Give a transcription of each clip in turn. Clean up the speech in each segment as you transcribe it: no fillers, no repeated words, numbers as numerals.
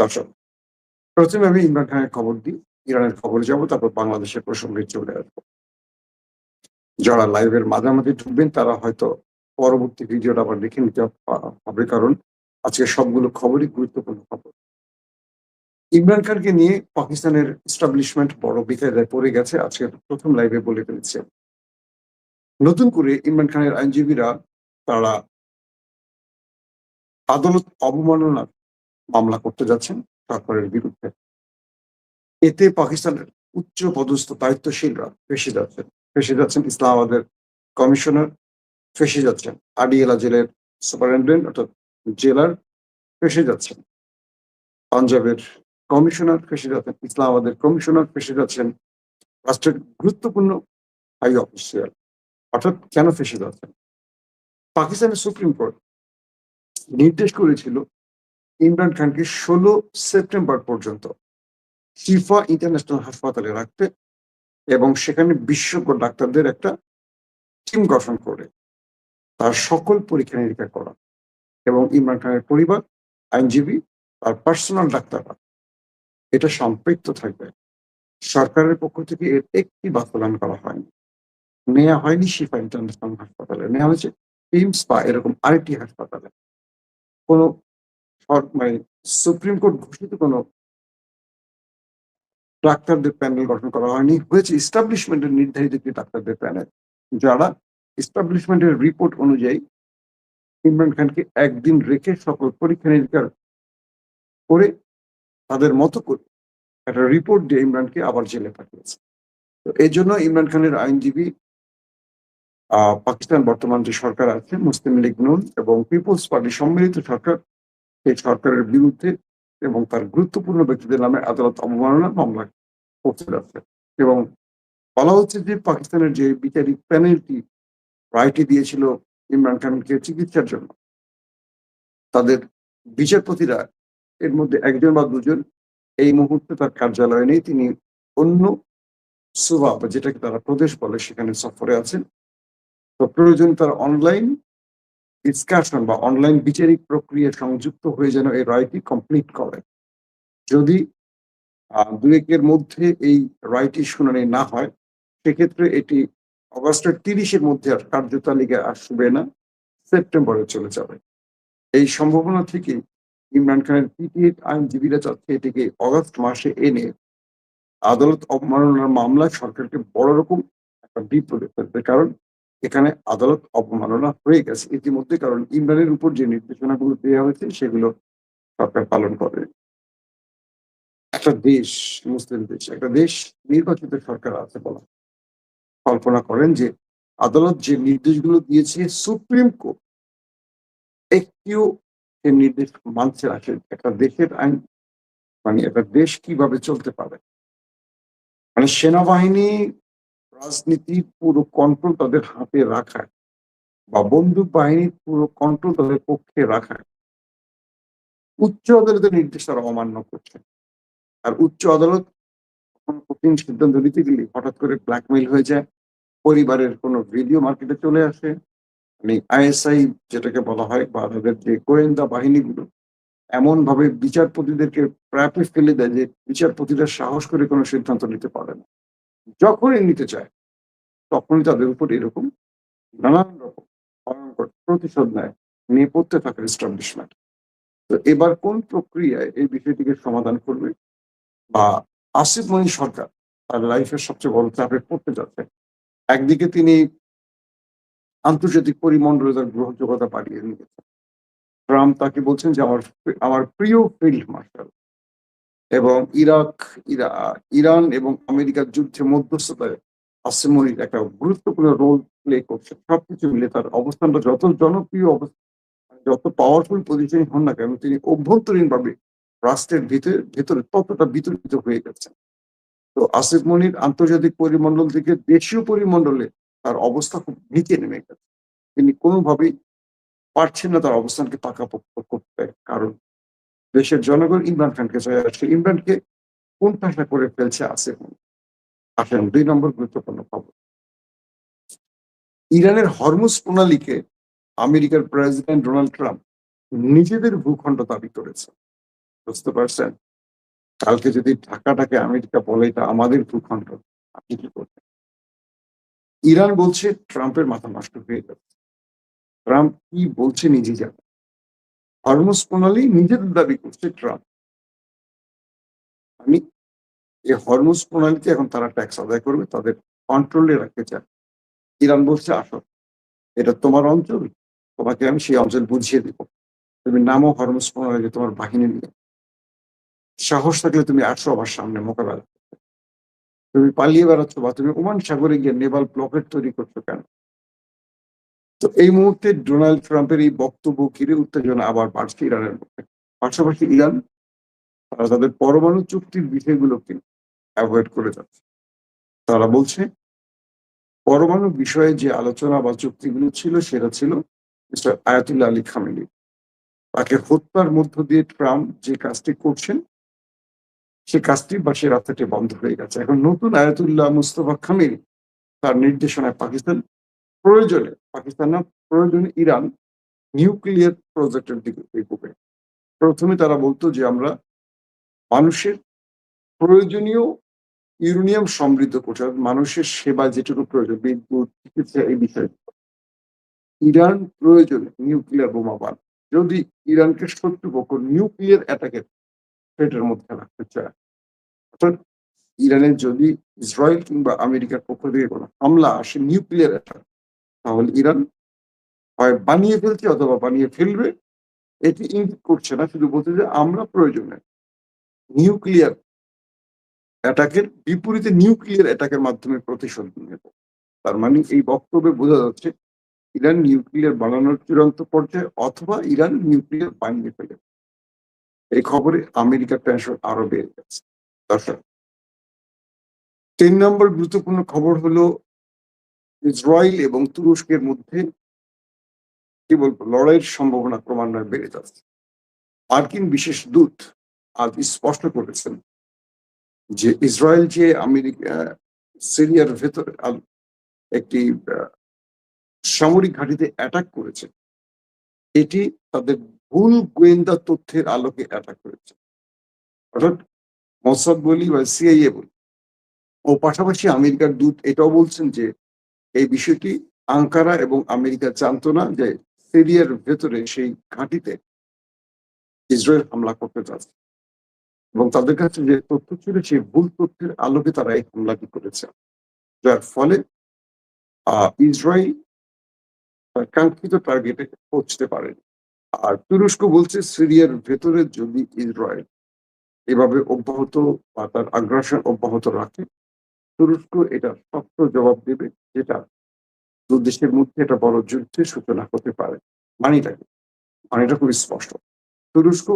দর্শক, প্রথমে আমি ইমরান খানের খবর দিই, ইরানের খবরে যাব, তারপর বাংলাদেশের প্রসঙ্গে চলে আসবো। যারা লাইভের মাঝামাঝি ঢুকবেন তারা হয়তো পরবর্তী ভিডিওটা আবার দেখে নিতে হবে, কারণ আজকে সবগুলো খবরই গুরুত্বপূর্ণ খবর। ইমরান খানকে নিয়ে পাকিস্তানের এস্টাবলিশমেন্ট বড় বিকায়দায় পড়ে গেছে, আজকে প্রথম লাইভে বলে ফেলেছে। নতুন করে ইমরান খানের আইনজীবীরা তারা আদালত অবমাননার মামলা করতে যাচ্ছেন সরকারের বিরুদ্ধে। এতে পাকিস্তানের উচ্চ পদস্থ দায়িত্বশীলরা ফেসে যাচ্ছেন ইসলামাবাদের কমিশনার, ফেসে যাচ্ছেন আডিয়ালা জেলের সুপারিনটেন্ডেন্ট অর্থাৎ জেলার, ফেসে যাচ্ছেন পাঞ্জাবের কমিশনার, ফেসে যাচ্ছেন ইসলামাবাদের কমিশনার, ফেসে যাচ্ছেন রাষ্ট্রের গুরুত্বপূর্ণ হাই অফিসিয়াল। অর্থাৎ কেন ফেসে যাচ্ছেন? পাকিস্তানের সুপ্রিম কোর্ট নির্দেশ করেছিল ইমরান খানকে 16 সেপ্টেম্বর পর্যন্ত শিফা ইন্টারন্যাশনাল হাসপাতালে রাখতে এবং সেখানে বিশেষজ্ঞ ডাক্তারদের একটা টিম গঠন করে তার সকল পরীক্ষা নিরীক্ষা করা, এবং ইমরান খানের পরিবার, আইনজীবী, তার পার্সোনাল ডাক্তাররা এটা সম্পৃক্ত থাকবে। সরকারের পক্ষ থেকে এর একটি বাস্তবায়ন করা হয়নি, নেওয়া হয়নি শিফা ইন্টারন্যাশনাল হাসপাতালে, নেওয়া হয়েছে পিমস বা এরকম আরেকটি হাসপাতালে। কোনো মানে সুপ্রিম কোর্ট ঘোষিত কোনো ডাক্তারদের প্যানেল গঠন করা হয়নি, হয়েছে এস্টাবলিশমেন্টের নির্ধারিত একটি ডাক্তারদের প্যানেল, যারা এস্টাবলিশমেন্টের রিপোর্ট অনুযায়ী ইমরান খানকে একদিন রেখে সকল পরীক্ষা নিরীক্ষা করে তাদের মতো করে একটা রিপোর্ট দিয়ে ইমরানকে আবার জেলে পাঠিয়েছে। তো এই জন্য ইমরান খানের আইনজীবী, পাকিস্তান বর্তমান যে সরকার আছে মুসলিম লীগ নুন এবং পিপলস পার্টি সম্মিলিত সরকার, এই সরকারের বিরুদ্ধে এবং তার গুরুত্বপূর্ণ ব্যক্তিদের নামে আদালত অবমাননা মামলা করতে যাচ্ছে। এবং বলা হচ্ছে যে পাকিস্তানের যে বিচারিক প্যানেলটি রায়টি দিয়েছিল ইমরান খানকে চিকিৎসার জন্য, তাদের বিচারপতিরা এর মধ্যে একজন বা দুজন এই মুহূর্তে তার কার্যালয়ে নেই, তিনি অন্য সুবা বা যেটাকে তারা প্রদেশ বলে সেখানে সফরে আছেন। তো প্রয়োজন তার অনলাইন ডিসকাশন বা অনলাইন বিচারিক প্রক্রিয়া সংযুক্ত হয়ে যেন এই রায়টি কমপ্লিট করে। যদি 2-1 মধ্যে এই রায়টি শুনানি না হয়, সেক্ষেত্রে এটি অগাস্টের 30-এর মধ্যে আর কার্যতালিকায় আসবে না, সেপ্টেম্বরে চলে যাবে। এই সম্ভাবনা থেকে ইমরান খানের পিটিএ আইনজীবীরা চাচ্ছে এটিকে অগাস্ট মাসে এনে আদালত অবমাননার মামলায় সরকারকে বড় রকম একটা বিপদে ফেলবে, কারণ এখানে আদালত অবমাননা হয়ে গেছে ইতিমধ্যে, কারণ ইমরানের উপর যে নির্দেশনাগুলো দেওয়া হয়েছে সেগুলো সরকার পালন করে। একটা দেশ, মুসলিম দেশ, একটা দেশ নির্বাচিত সরকার আছে বলা, কল্পনা করেন যে আদালত যে নির্দেশগুলো দিয়েছে সুপ্রিম কোর্ট একটিও সে নির্দেশ মানছে না, একটা দেশের আইন মানে একটা দেশ কিভাবে চলতে পারে? মানে সেনাবাহিনী রাজনীতির পুরো কন্ট্রোল তাদের হাতে রাখায় বা বন্দুক বাহিনীর পুরো কন্ট্রোল তাদের পক্ষে রাখায় উচ্চ আদালতের নির্দেশ তারা অমান্য করছে। আর উচ্চ আদালত কোনো কঠিন সিদ্ধান্ত নিতে গেলে হঠাৎ করে ব্ল্যাকমেইল হয়ে যায়, পরিবারের কোনো ভিডিও মার্কেটে চলে আসে, মানে আইএসআই যেটাকে বলা হয় বা তাদের যে গোয়েন্দা বাহিনীগুলো এমন ভাবে বিচারপতিদেরকে ট্র্যাপে ফেলে দেয় যে বিচারপতিরা সাহস করে কোনো সিদ্ধান্ত নিতে পারে না। যখনই নিতে চায় তখনই তাদের উপর এরকম নানান রকম ভয়ঙ্কর প্রতিশোধ নেয় নেপথ্যে থাকা এস্টাবলিশমেন্ট। তো এবার কোন প্রক্রিয়ায় এই বিষয়টিকে সমাধান করবে, বা আসিফ মঈন সরকার তার লাইফের সবচেয়ে বড় চাপে পড়তে যাচ্ছে। একদিকে তিনি আন্তর্জাতিক পরিমণ্ডলে তার গ্রহণযোগ্যতা বাড়িয়ে নিয়েছেন, ট্রাম্প তাকে বলছেন যে আমার প্রিয় ফিল্ড মার্শাল, এবং ইরান এবং আমেরিকার যুদ্ধে মধ্যস্থতায় আসিফ মনির একটা গুরুত্বপূর্ণ রোল প্লে করছে। সবকিছু মিলে তার অবস্থানটা যত জনপ্রিয় যত পাওয়ারফুল পজিশন হন না কেন, তিনি অভ্যন্তরীণ ভাবে রাষ্ট্রের ভেতরে ততটা বিতর্কিত হয়ে গেছেন। তো আসিফ মনির আন্তর্জাতিক পরিমণ্ডল থেকে দেশীয় পরিমণ্ডলে তার অবস্থা খুব নিচে নেমে গেছে। তিনি কোনোভাবেই পারছেন না তার অবস্থানকে পাকাপোক্ত করতে, কারণ দেশের জনগণ ইমরান খানকে চায়। আসছে ইমরানকে কোন ঠাসা করে ফেলছে আসিফ মনির। আসেন 2 নম্বর গুরুত্বপূর্ণ খবর। ইরানের হরমুজ প্রণালীকে আমেরিকার প্রেসিডেন্ট ডোনাল্ড ট্রাম্প নিজেদের ভূখণ্ড দাবি করেছে। বুঝতে পারছেন? কালকে যদি ঢাকাটাকে আমেরিকা বলে এটা আমাদের ভূখণ্ড, আপনি কি করবেন? ইরান বলছে ট্রাম্পের মাথা নষ্ট হয়ে যাবে। ট্রাম্প কি বলছে নিজে জানে। হরমুজ প্রণালী নিজেদের দাবি করছে ট্রাম্প। আমি এই হরমুজ প্রণালীতে এখন তারা ট্যাক্স আদায় করবে, তাদের কন্ট্রোলে রাখতে চায়। ইরান বলছে আসো, এটা তোমার অঞ্চল, তোমাকে আমি সেই অঞ্চল বুঝিয়ে দিব। তুমি নামো হরমুজ প্রণালীতে তোমার বাহিনী নিয়ে। সাহস থাকলে তুমি আসো আমার সামনে মোকাবেলা। তুমি পালিয়ে বেড়াচ্ছ বা তুমি ওমান সাগরে গিয়ে নেভাল ব্লকেট তৈরি করছো কেন? তো এই মুহূর্তে ডোনাল্ড ট্রাম্পের এই বক্তব্য ঘিরে উত্তেজনা আবার বাড়ছে ইরানের মধ্যে। পাশাপাশি ইরান তারা তাদের পরমাণু চুক্তির বিষয়গুলোকে অ্যাভয়েড করে যাচ্ছে। তারা বলছে পরমাণু বিষয়ে যে আলোচনা বা চুক্তিগুলো ছিল সেটা ছিল মিস্টার আয়াতুল্লাহ আলী খামেনি। তাকে হত্যার মধ্য দিয়ে ট্রাম্প যে কাজটি করছেন সে কাজটি বা সে রাস্তাটি বন্ধ হয়ে গেছে। এখন নতুন আয়াতুল্লাহ মুস্তফা খামেনি তার নির্দেশনায় পাকিস্তান না প্রয়োজনে ইরান নিউক্লিয়ার প্রজেক্টের দিকে এগোবে। প্রথমে তারা বলতো যে আমরা মানুষের প্রয়োজনীয় ইউরেনিয়াম সমৃদ্ধ করছে, মানুষের সেবা যেটুকু প্রয়োজন, বিদ্যুৎ, চিকিৎসা, এই বিষয়ে ইরান প্রয়োজনে নিউক্লিয়ার বোমা বান। যদি ইরানকে শত্রুপক্ষ নিউক্লিয়ার অ্যাটাকের থ্রেটের মধ্যে রাখতে চায়, অর্থাৎ ইরানের যদি ইসরায়েল কিংবা আমেরিকার পক্ষ থেকে কোনো হামলা আসে নিউক্লিয়ার অ্যাটাক, তাহলে ইরান হয় বানিয়ে ফেলছে অথবা বানিয়ে ফেলবে। এটি ইঙ্গিত করছে না, শুধু বলছে যে আমরা প্রয়োজনে নিউক্লিয়ার অ্যাটাকের বিপরীতে নিউক্লিয়ার অ্যাটাকের মাধ্যমে প্রতিশোধ নেব। তার মানে এই বক্তব্যে বোঝা যাচ্ছে ইরান নিউক্লিয়ার বানানোর চূড়ান্ত পর্যায়ে অথবা ইরান নিউক্লিয়ার বানিয়ে ফেলে। এই খবরে আমেরিকার টেনশন আরো বেড়ে গেছে। দর্শক, ৩ নম্বর গুরুত্বপূর্ণ খবর হলো ইসরায়েল এবং তুরস্কের মধ্যে কি বলবো লড়াইয়ের সম্ভাবনা ক্রমান্বয়ে বেড়ে যাচ্ছে। মার্কিন বিশেষ দূত আজ স্পষ্ট করেছেন যে ইসরায়েল যে আমেরিকা সিরিয়ার ভেতরে একটি সামরিক ঘাঁটিতে অ্যাটাক করেছে, এটি তাদের ভুল গোয়েন্দা তথ্যের আলোকে অ্যাটাক করেছে। অর্থাৎ মোসাদ বলি বা সিআইএ বলি, ও পাশাপাশি আমেরিকার দূত এটাও বলছেন যে এই বিষয়টি আঙ্কারা এবং আমেরিকা জানতো না যে সিরিয়ার ভেতরে সেই ঘাঁটিতে ইসরায়েল হামলা করতে যাচ্ছে, এবং তাদের কাছে যে তথ্য ছিল সেই ভুল তথ্যের আলোকে তারা এই হামলাটি করেছে, যার ফলে ইসরায়েল তার কাঙ্ক্ষিত টার্গেটে পৌঁছতে পারেনি। আর তুরস্ক বলছে সিরিয়ার ভেতরে যদি ইসরায়েল এভাবে অব্যাহত বা তার আগ্রাসন অব্যাহত রাখে, তুরস্ক এটা শক্ত জবাব দেবে, যেটা দু দেশের মধ্যে একটা বড় যুদ্ধের সূচনা হতে পারে। মানেটা কি? মানেটা খুবই স্পষ্ট। তুরস্ক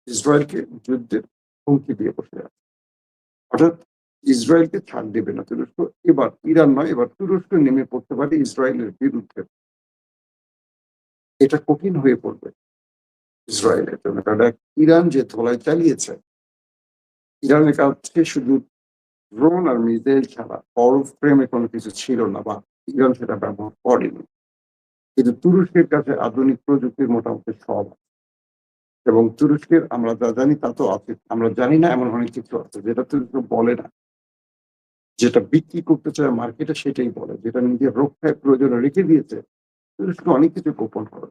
ইসরায়েলকে যুদ্ধের হুমকি দিয়ে বসে আছে, অর্থাৎ ইসরায়েলকে ছাড় দেবে না তুরস্ক। এবার ইরান নয়, এবার তুরস্ক নেমে পড়তে পারে ইসরায়েলের বিরুদ্ধে। এটা কঠিন হয়ে পড়বে ইসরায়েলের জন্য, কারণ ইরান যে ধোলাই চালিয়েছে, ইরানের কাছে শুধু ড্রোন আর মিসাইল ছাড়া বড় ফ্রেমে কোনো কিছু ছিল না, বা ইরান সেটা ব্যবহার করেনি। কিন্তু তুরস্কের কাছে আধুনিক প্রযুক্তির মোটামুটি সব আছে, এবং তুরস্কের আমরা যা জানি তা তো আছে, আমরা জানি না এমন অনেক কিছু আছে যেটা তুরস্ক বলে না। যেটা বিক্রি করতে চায় মার্কেটে সেটাই বলে, যেটা নিজের রক্ষায় প্রয়োজনে রেখে দিয়েছে তুরস্ক অনেক কিছু গোপন করে।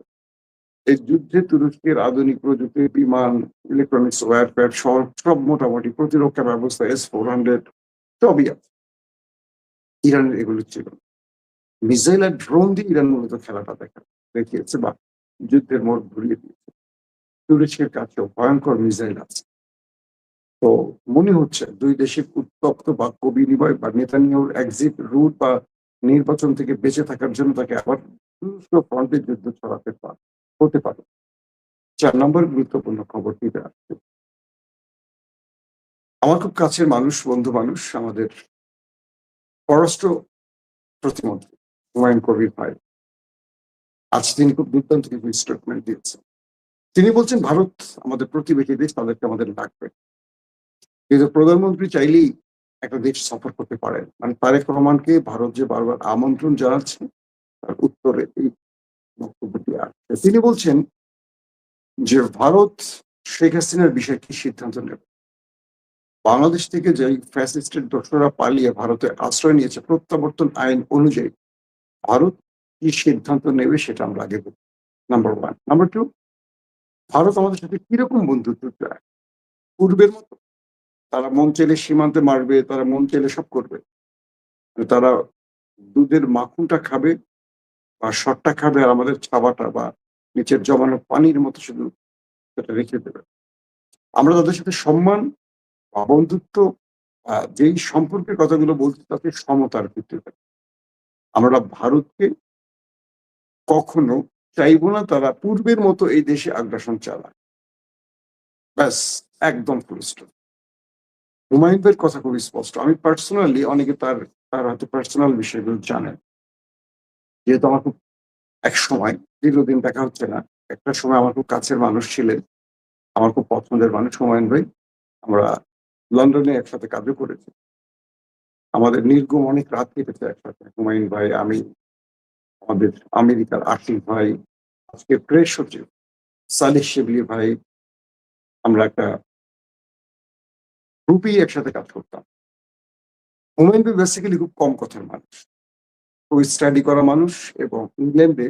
এই যুদ্ধে তুরস্কের আধুনিক প্রযুক্তি, বিমান, ইলেকট্রনিক্স, ওয়্যারক্রাফট সব মোটামুটি প্রতিরক্ষা ব্যবস্থা S-400 সবই আছে। ইরানের এগুলো ছিল না। মিসাইল আর ড্রোন দিয়ে ইরান মূলত খেলাটা দেখিয়েছে বা যুদ্ধের মোড় ঘুরিয়ে দিয়েছে। তুরস্কের কাছেও ভয়ঙ্কর মিসাইল আছে। তো মনে হচ্ছে দুই দেশের উত্তপ্ত বাক্য বিনিময় বা নেতানিয়াহুর এক্সিট রুট বা নির্বাচন থেকে বেঁচে থাকার জন্য তাকে আবার তুরস্ক ফ্রন্টে যুদ্ধ ছড়াতে হতে পারে। ৪ নম্বর গুরুত্বপূর্ণ খবরটিতে আসছে। আমার খুব কাছের মানুষ, বন্ধু মানুষ, আমাদের পররাষ্ট্র প্রতিমন্ত্রী হুমায়ুন কবির ভাই, আজ তিনি খুব দুর্দান্ত কিছু স্টেটমেন্ট দিয়েছেন। তিনি বলছেন ভারত আমাদের প্রতিবেশী দেশ, তাদেরকে আমাদের লাগবে। কিন্তু প্রধানমন্ত্রী চাইলেই একটা দেশ সফর করতে পারেন, মানে তারেক রহমানকে ভারত যে বারবার আমন্ত্রণ জানাচ্ছে, তার উত্তরে এই বক্তব্যটি আসছে। তিনি বলছেন যে ভারত শেখ হাসিনার বিষয়ে কি সিদ্ধান্ত নেবে? বাংলাদেশ থেকে যে ফ্যাসিস্টের দোসররা পালিয়ে ভারতে আশ্রয় নিয়েছে প্রত্যাবর্তন আইন অনুযায়ী ভারত কি সিদ্ধান্ত নেবে সেটা আমরা আগে বলি। নাম্বার 1। নাম্বার 2, ভারত আমাদের সাথে কিরকম বন্ধুত্ব চায়? পূর্বের মতো তারা মন চাইলে সীমান্তে মারবে, তারা মন চাইলে সব করবে। তারা দুধের মাখনটা খাবে বা সরটা খাবে আর আমাদের ছাবাটা বা নিচের জমানো পানির মতো শুধু সেটা রেখে দেবে। আমরা তাদের সাথে সম্মান বা বন্ধুত্ব যেই সম্পর্কের কথাগুলো বলছি তাতে সমতার ভিত্তিতে। আমরা ভারতকে কখনো চাইবো না তারা পূর্বের মতো এই দেশে আগ্রাসন চালায়। ব্যাস, একদম ফুল স্টপ। হুমায়ুন ভাইয়ের কথা খুবই স্পষ্ট। আমি পার্সোনালি অনেকে তার তার হয়তো পার্সোনাল বিষয়গুলো জানেন। যেহেতু আমার খুব একসময় দীর্ঘদিন দেখা হচ্ছে না। একটা সময় আমার খুব কাছের মানুষ ছিলেন। আমার খুব পছন্দের মানুষ হুমায়ুন ভাই। আমরা লন্ডনে একসাথে কাজও করেছি। আমাদের নির্ঘুম অনেক রাত কেটেছে একসাথে। হুমায়ুন ভাই, আমি, আমাদের আমেরিকার আশিক ভাই, আজকে প্রেস সচিব সালিহ শিবলি ভাই, আমরা একটা গ্রুপেই একসাথে কাজ করতাম। হুমায়ুন ভাই বেসিক্যালি খুব কম কথার মানুষ। খুব স্টাডি করা মানুষ এবং ইংল্যান্ডে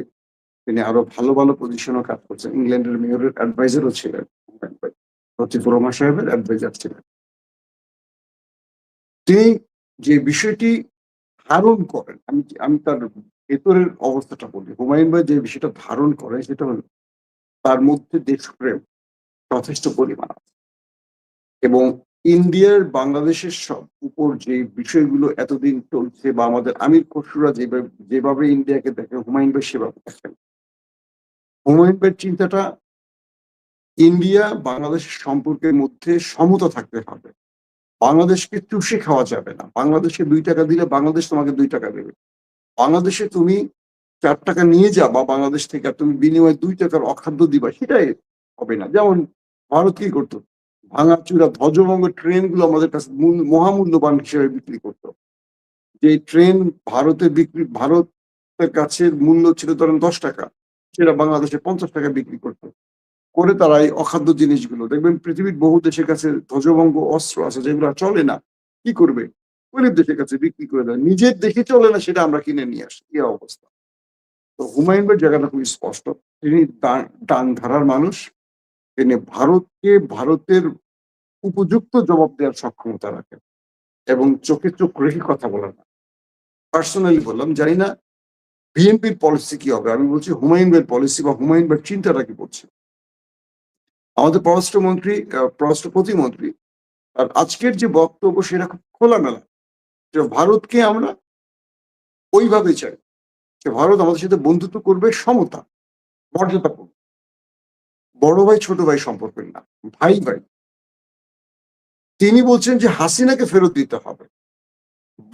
তিনি আরো ভালো, ভালো পজিশনেও কাজ করছেন। ইংল্যান্ডের মেয়রের অ্যাডভাইজারও ছিলেন হুমায়ুন ভাই। লতিফুর রহমান সাহেবের অ্যাডভাইজার ছিলেন। তিনি যে বিষয়টি ধারণ করেন, আমি আমি তার ভেতরের অবস্থাটা বলি। হুমায়ুন ভাই যে বিষয়টা ধারণ করেন সেটা হলো তার মধ্যে দেশপ্রেম যথেষ্ট পরিমাণ আছে। এবং ইন্ডিয়ার বাংলাদেশের উপর যে বিষয়গুলো এতদিন চলছে বা আমাদের আমির খসরুরা যেভাবে ইন্ডিয়াকে দেখে হুমায়ুন ভাই সেভাবে দেখেন। হুমায়ুন ভাইয়ের চিন্তাটা ইন্ডিয়া বাংলাদেশের সম্পর্কের মধ্যে সমতা থাকতে হবে। বাংলাদেশকে চুষে খাওয়া যাবে না। বাংলাদেশকে ৳২ দিলে বাংলাদেশ তোমাকে ৳২ দেবে। বাংলাদেশে তুমি ৳৪ নিয়ে যাবা বাংলাদেশ থেকে আর তুমি বিনিময়ে ৳২ অখাদ্য দিবা, সেটাই হবে না। যেমন ভারত কি করত? ভাঙাচুরা ধ্বজভঙ্গ ট্রেনগুলো আমাদের কাছে মহামূল্যবান হিসেবে বিক্রি করত। যে ট্রেন ভারতের কাছে মূল্য ছিল ধরেন ৳১০, সেটা বাংলাদেশে ৳৫০ বিক্রি করত। করে তারা এই অখাদ্য জিনিসগুলো দেখবেন পৃথিবীর বহু দেশের কাছে ধ্বজভঙ্গ অস্ত্র আছে যেগুলো আর চলে না। কি করবে? গরিব দেশের কাছে বিক্রি করে দেয়। নিজের দেশে চলে না সেটা আমরা কিনে নিয়ে আসি। এই অবস্থা। তো হুমায়ুন ভাইয়ের জায়গাটা খুবই স্পষ্ট। তিনি ডান ধারার মানুষ। তিনি ভারতকে ভারতের উপযুক্ত জবাব দেওয়ার সক্ষমতা রাখেন এবং চোখে চোখ রেখে কথা বলেন না। পার্সোনালি বললাম, জানি না বিএনপির পলিসি কি হবে। আমি বলছি হুমায়ুন ভাইয়ের পলিসি বা হুমায়ুন ভাইয়ের চিন্তাটা কি বলছে। আমাদের পররাষ্ট্র প্রতিমন্ত্রী আর আজকের যে বক্তব্য সেটা খুব খোলামেলা। যে ভারতকে আমরা ওইভাবে চাই যে ভারত আমাদের সাথে বন্ধুত্ব করবে সমতা, মর্যাদাপূর্ণ। বড় ভাই ছোট ভাই সম্পর্কের না, ভাই ভাই। তিনি বলছেন যে হাসিনাকে ফেরত দিতে হবে।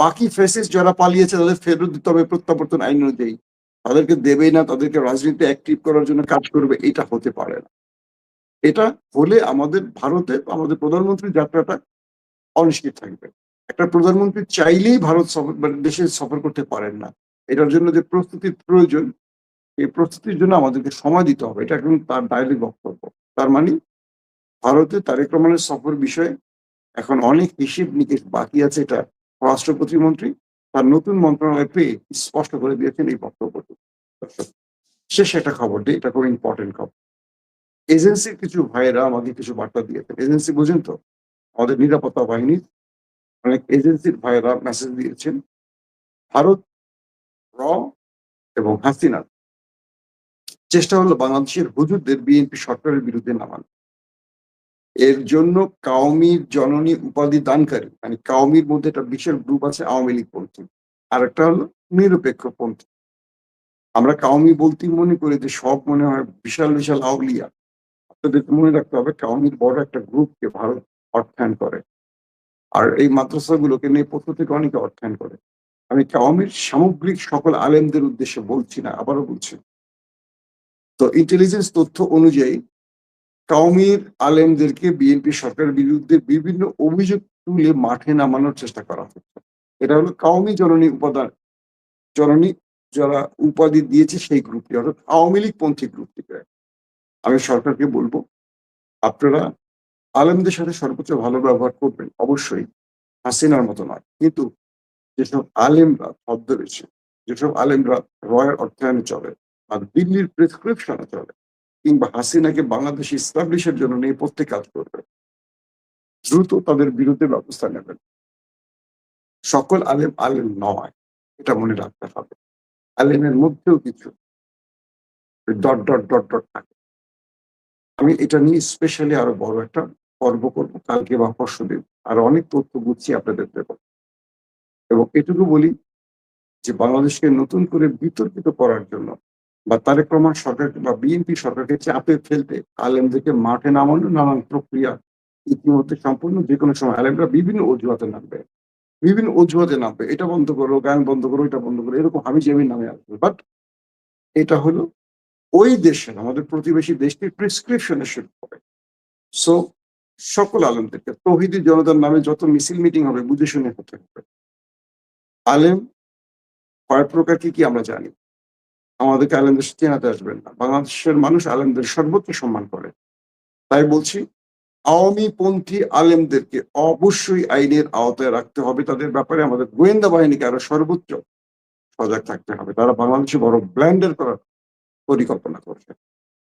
বাকি ফ্যাসিস্ট যারা পালিয়েছে তাদের ফেরত দিতে হবে প্রত্যাবর্তন আইন অনুযায়ী। তাদেরকে দেবেই না, তাদেরকে রাজনীতিতে অ্যাক্টিভ করার জন্য কাজ করবে, এটা হতে পারে না। এটা হলে আমাদের প্রধানমন্ত্রীর যাত্রাটা অনিশ্চিত থাকবে। একটা প্রধানমন্ত্রী চাইলেই ভারত সফর মানে দেশে সফর করতে পারেন না। এটার জন্য যে প্রস্তুতির প্রয়োজন, এই প্রস্তুতির জন্য আমাদেরকে সময় দিতে হবে। এটা কিন্তু তার ডাইরেক্ট বক্তব্য। তার মানে ভারতে তারেক রহমানের সফর বিষয়ে এখন অনেক হিসেব-নিকেশ বাকি আছে, এটা পররাষ্ট্র প্রতিমন্ত্রী তার নতুন মন্ত্রণালয় পেয়ে স্পষ্ট করে দিয়েছেন এই বক্তব্যটি। দর্শক, শেষ একটা খবর দিই, এটা খুব ইম্পোর্টেন্ট খবর। এজেন্সির কিছু ভাইয়েরা আমাকে কিছু বার্তা দিয়েছেন। এজেন্সি বুঝেন তো? আমাদের নিরাপত্তা বাহিনীর অনেক এজেন্সির ভাইয়েরা মেসেজ দিয়েছেন। ভারত, র এবং হাসিনার চেষ্টা হলো বাংলাদেশের হুজুরদের বিএনপি সরকারের বিরুদ্ধে নামানো। এর জন্য কাওমির জননী উপাধি দানকারী মানে কাওমির মধ্যে একটা বিশাল গ্রুপ আছে আওয়ামী লীগপন্থী। আরেকটা হলো নিরপেক্ষপন্থী। আমরা কাওমি বলতেই মনে করি যে সব মনে হয় বিশাল, বিশাল আউলিয়া। আপনাদেরকে মনে রাখতে হবে কাওমির বড় একটা গ্রুপকে ভারত অর্থায়ন করে। আর এই মাদ্রাসাগুলোকে নিয়ে পক্ষ থেকে অনেকে অর্থায়ন করে। আমি কাওমির সামগ্রিক সকল আলেমদের উদ্দেশ্যে বলছি না, আবারও বলছি। তো ইন্টেলিজেন্স তথ্য অনুযায়ী কাওমির আলেমদেরকে বিএনপি সরকারের বিরুদ্ধে বিভিন্ন অভিযোগ তুলে মাঠে নামানোর চেষ্টা করা হচ্ছে। এটা হলো কাওমি জননী যারা উপাধি দিয়েছে সেই গ্রুপটি অর্থাৎ আওয়ামী লীগ পন্থী গ্রুপটিকে। আমি সরকারকে বলব আপনারা আলেমদের সাথে সর্বোচ্চ ভালো ব্যবহার করবেন অবশ্যই, হাসিনার মতো নয়। কিন্তু যেসব আলেমরা ছদ্মবেশী, যেসব আলেমরা রয়ের অর্থায়নে চলে আর দিল্লির প্রেসক্রিপশনে চলে কিংবা হাসিনাকে বাংলাদেশে ইস্টাবলিশ এর জন্য নেপথ্যে কাজ করবে, দ্রুত তাদের বিরুদ্ধে ব্যবস্থা নেবেন। সকল আলেম আলেম নয়, এটা মনে রাখতে হবে। আলেমের মধ্যেও কিছু ডট থাকে। আমি এটা নিয়ে স্পেশালি আরো বড় একটা পর্ব করব কালকে বা পরশুদিন। আরো অনেক তথ্য গুছিয়ে আপনাদের দেব। এবং এটুকু বলি যে বাংলাদেশকে নতুন করে বিতর্কিত করার জন্য বা তারেক রহমান সরকারকে বা বিএনপি সরকারকে চাপে ফেলতে আলেমদেরকে মাঠে নামানো নানান প্রক্রিয়া ইতিমধ্যে সম্পূর্ণ। যেকোনো সময় আলেমরা বিভিন্ন অজুহাতে নামবে, বিভিন্ন অজুহাতে নামবে। এটা বন্ধ করো, গান বন্ধ করো, এটা বন্ধ করো, এরকম হাবিজাবি নামে আসবে। বাট এটা হলো ওই দেশের, আমাদের প্রতিবেশী দেশটির প্রেসক্রিপশনে শুরু হবে। সো সকল আলেমদেরকে তৌহিদি জনতার নামে যত মিছিল মিটিং হবে বুঝে শুনে হতে হবে। আলেম কয় প্রকার কি আমরা জানি। আমাদেরকে আলেমদের সাথে চেনাতে আসবেন না। বাংলাদেশের মানুষ আলেমদের সর্বোচ্চ সম্মান করে। তাই বলছি, আওয়ামীপন্থী আলেমদেরকে অবশ্যই আইনের আওতায় রাখতে হবে। তাদের ব্যাপারে আমাদের গোয়েন্দা বাহিনীকে আরো সর্বোচ্চ সজাগ থাকতে হবে। তারা বাংলাদেশে বড় ব্ল্যান্ডার করার পরিকল্পনা করছে।